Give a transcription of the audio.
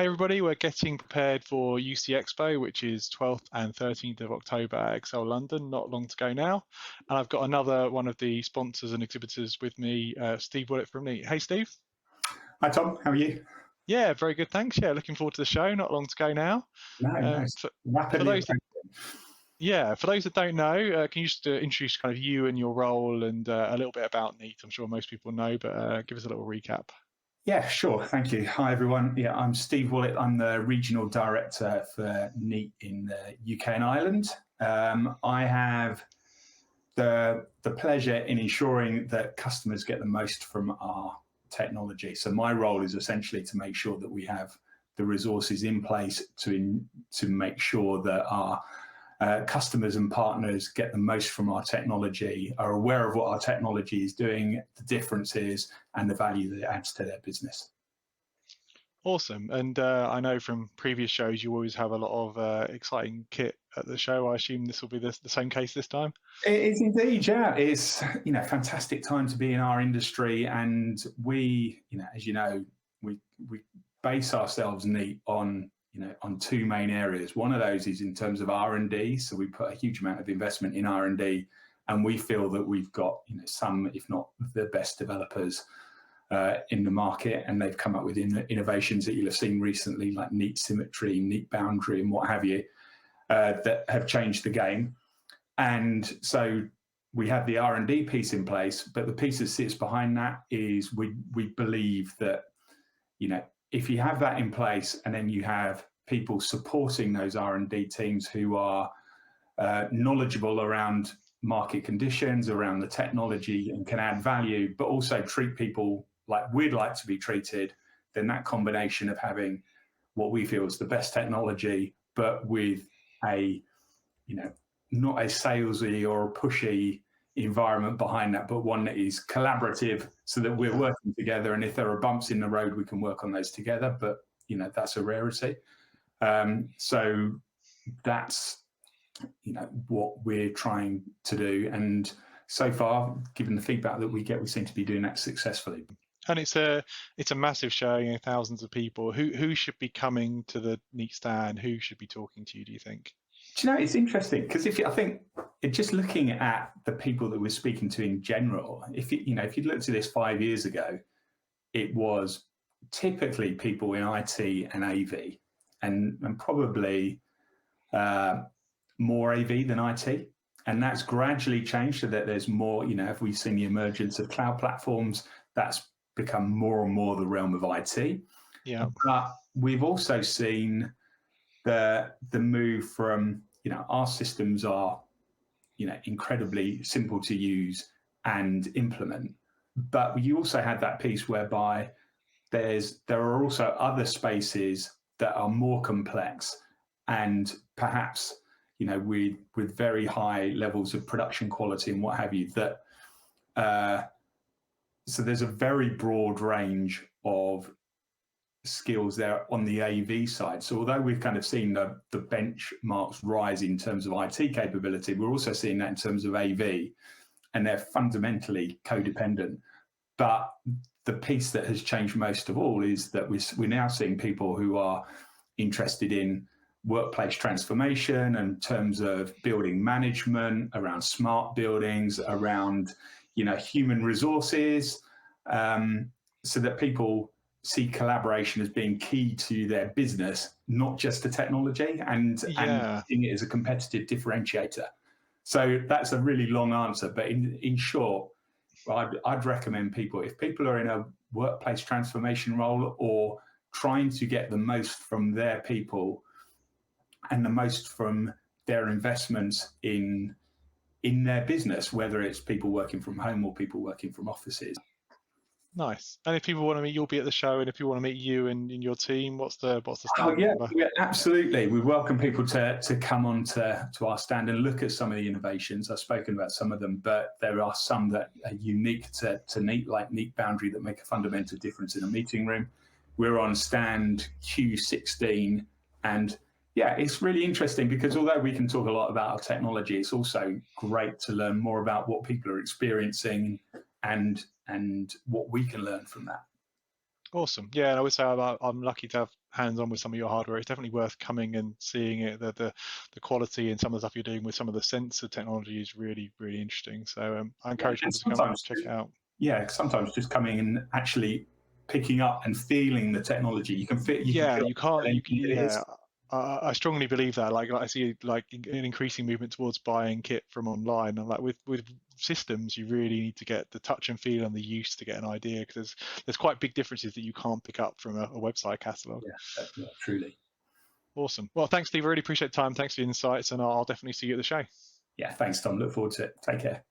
Hey everybody, we're getting prepared for UC Expo, which is 12th and 13th of October at Excel London, not long to go now. And I've got another one of the sponsors and exhibitors with me, Steve Woollett from Neat. Hey Steve. Hi Tom, how are you? Yeah, very good, thanks. Yeah, looking forward to the show, not long to go now. No, For rapidly those that, approaching. for those that don't know, can you just introduce kind of you and your role and a little bit about Neat? I'm sure most people know, but give us a little recap. Yeah, sure. Thank you. Hi everyone. Yeah, I'm Steve Woollett. I'm the regional director for Neat in the UK and Ireland. I have the pleasure in ensuring that customers get the most from our technology. So my role is essentially to make sure that we have the resources in place to make sure that our customers and partners get the most from our technology, are aware of what our technology is doing, the differences, and the value that it adds to their business. Awesome. And I know from previous shows you always have a lot of exciting kit at the show. I assume this will be the same case this time. It is indeed, yeah. It's fantastic time to be in our industry, and we, as you know, we base ourselves Neat on two main areas. One of those is in terms of R&D, so we put a huge amount of investment in R&D, and we feel that we've got some, if not the best developers in the market, and they've come up with innovations that you'll have seen recently, like Neat Symmetry, Neat Boundary, and what have you, that have changed the game. And so we have the R&D piece in place, but the piece that sits behind that is we believe that if you have that in place and then you have people supporting those R&D teams who are knowledgeable around market conditions, around the technology, and can add value, but also treat people like we'd like to be treated, then that combination of having what we feel is the best technology, but with a, not a salesy or a pushy environment behind that, but one that is collaborative so that we're working together. And if there are bumps in the road, we can work on those together. But, that's a rarity. So that's, what we're trying to do. And so far, given the feedback that we get, we seem to be doing that successfully. And it's a massive show, thousands of people. Who should be coming to the Neat stand? Who should be talking to you, do you think? Do you know, it's interesting because I think just looking at the people that we're speaking to in general, if you looked at this 5 years ago, it was typically people in IT and AV, and probably more AV than IT. And that's gradually changed so that there's more, if we've seen the emergence of cloud platforms, that's become more and more the realm of IT. Yeah. But we've also seen the move from, our systems are, incredibly simple to use and implement. But you also had that piece whereby there are also other spaces that are more complex and perhaps, with very high levels of production quality and what have you, that so there's a very broad range of skills there on the AV side. So although we've kind of seen the benchmarks rise in terms of IT capability, we're also seeing that in terms of AV, and they're fundamentally codependent. But the piece that has changed most of all is that we're now seeing people who are interested in workplace transformation in terms of building management, around smart buildings, around human resources, so that people see collaboration as being key to their business, not just the technology, and seeing it as a competitive differentiator. So that's a really long answer, but in short, I'd recommend people, if people are in a workplace transformation role or trying to get the most from their people and the most from their investments in their business, whether it's people working from home or people working from offices. Nice. And if people want to meet, you'll be at the show, and if people want to meet you and your team, what's the stand number? Yeah, absolutely. We welcome people to come on to our stand and look at some of the innovations. I've spoken about some of them, but there are some that are unique to Neat, like Neat Boundary, that make a fundamental difference in a meeting room. We're on stand Q16, and it's really interesting because although we can talk a lot about our technology, it's also great to learn more about what people are experiencing and what we can learn from that. Awesome. Yeah, and I would say I'm lucky to have hands-on with some of your hardware. It's definitely worth coming and seeing it. The quality and some of the stuff you're doing with some of the sensor technology is really, really interesting. So I Yeah, encourage and people to come sometimes check it out. sometimes just coming and actually picking up and feeling the technology. You can Yeah, feel you can't. how it Yeah, is. I strongly believe that. Like I see like an increasing movement towards buying kit from online. And like with systems, you really need to get the touch and feel and the use to get an idea, because there's quite big differences that you can't pick up from a website catalog. Yeah, truly. Awesome. Well, thanks, Steve. I really appreciate the time. Thanks for the insights, and I'll definitely see you at the show. Yeah, thanks, Tom. Look forward to it. Take care.